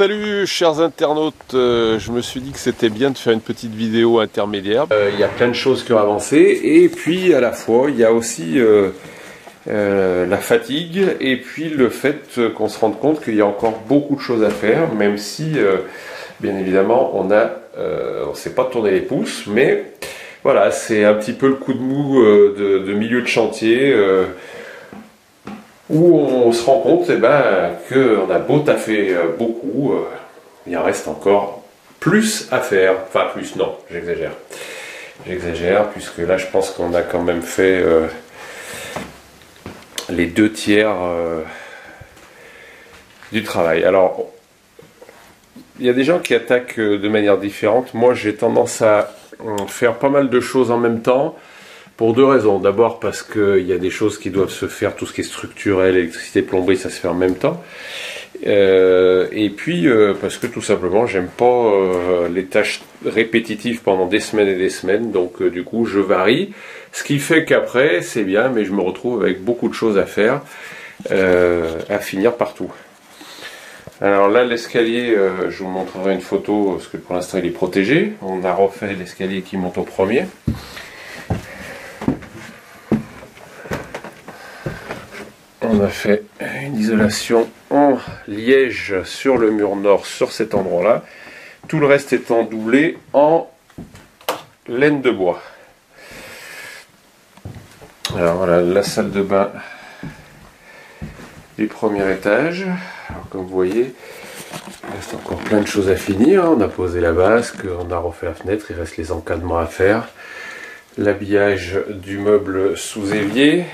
Salut chers internautes, je me suis dit que c'était bien de faire une petite vidéo intermédiaire. Il y a plein de choses qui ont avancé et puis à la fois il y a aussi la fatigue et puis le fait qu'on se rende compte qu'il y a encore beaucoup de choses à faire, même si bien évidemment on s'est pas tourné les pouces, mais voilà, c'est un petit peu le coup de mou de milieu de chantier. Où on se rend compte qu'on a beau taffer beaucoup, il en reste encore plus à faire. Enfin plus, non, j'exagère. J'exagère, puisque là je pense qu'on a quand même fait les 2/3 du travail. Alors, il y a des gens qui attaquent de manière différente. Moi j'ai tendance à faire pas mal de choses en même temps. Pour deux raisons. D'abord parce qu'il y a des choses qui doivent se faire, tout ce qui est structurel, électricité, plomberie, ça se fait en même temps. Et puis parce que tout simplement, j'aime pas les tâches répétitives pendant des semaines et des semaines. Donc du coup, je varie. Ce qui fait qu'après, c'est bien, mais je me retrouve avec beaucoup de choses à faire, à finir partout. Alors là, l'escalier, je vous montrerai une photo, parce que pour l'instant, il est protégé. On a refait l'escalier qui monte au premier. On a fait une isolation en liège sur le mur nord, sur cet endroit-là. Tout le reste étant doublé en laine de bois. Alors voilà, la salle de bain du premier étage. Alors, comme vous voyez, il reste encore plein de choses à finir. On a posé la vasque, on a refait la fenêtre, il reste les encadrements à faire. L'habillage du meuble sous évier.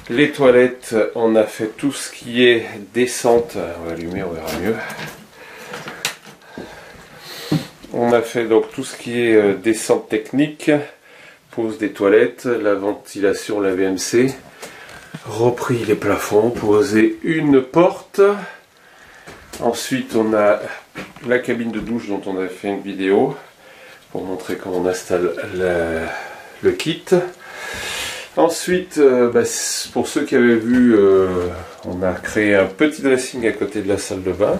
Les toilettes, on a fait tout ce qui est descente. On va allumer, on verra mieux. On a fait donc tout ce qui est descente technique, pose des toilettes, la ventilation, la VMC, repris les plafonds, posé une porte. Ensuite, on a la cabine de douche dont on a fait une vidéo pour montrer comment on installe le kit. Ensuite, pour ceux qui avaient vu, on a créé un petit dressing à côté de la salle de bain.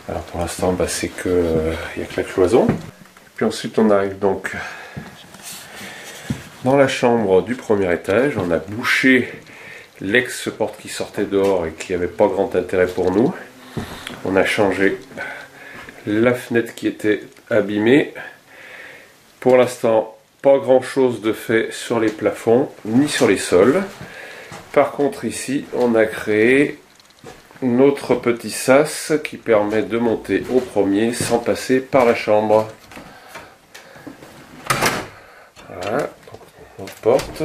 Alors pour l'instant, c'est que il n'y a que la cloison. Puis ensuite, on arrive donc dans la chambre du premier étage. On a bouché l'ex-porte qui sortait dehors et qui n'avait pas grand intérêt pour nous. On a changé la fenêtre qui était abîmée. Pour l'instant, pas grand chose de fait sur les plafonds ni sur les sols. Par contre ici on a créé notre petit sas qui permet de monter au premier sans passer par la chambre. Voilà, on porte.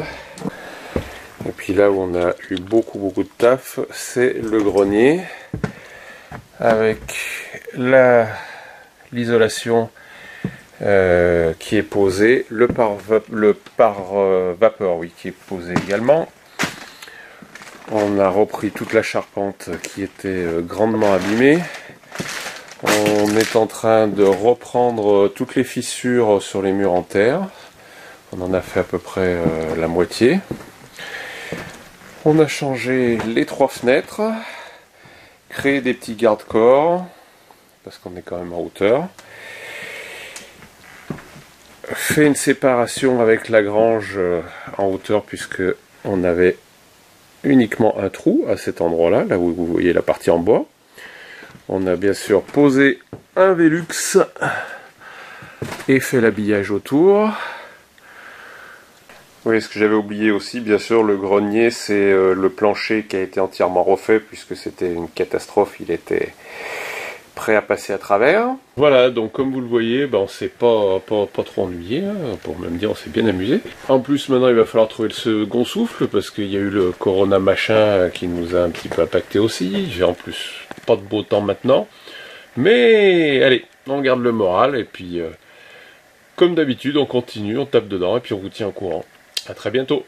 Et puis là où on a eu beaucoup de taf, c'est le grenier avec l'isolation qui est posé, le pare vapeur oui, qui est posé également. On a repris toute la charpente qui était grandement abîmée. On est en train de reprendre toutes les fissures sur les murs en terre. On en a fait à peu près la moitié. On a changé les 3 fenêtres, créé des petits garde-corps, parce qu'on est quand même en hauteur. Fait une séparation avec la grange en hauteur puisque on avait uniquement un trou à cet endroit là, là où vous voyez la partie en bois. On a bien sûr posé un Velux et fait l'habillage autour. Oui, ce que j'avais oublié aussi, bien sûr, le grenier, c'est le plancher qui a été entièrement refait puisque c'était une catastrophe, il était prêt à passer à travers. Voilà, donc comme vous le voyez, on s'est pas trop ennuyé, hein, pour même dire on s'est bien amusé. En plus maintenant il va falloir trouver le second souffle parce qu'il y a eu le corona machin qui nous a un petit peu impacté aussi. J'ai en plus pas de beau temps maintenant. Mais allez, on garde le moral et puis comme d'habitude on continue, on tape dedans et puis on vous tient au courant. A très bientôt.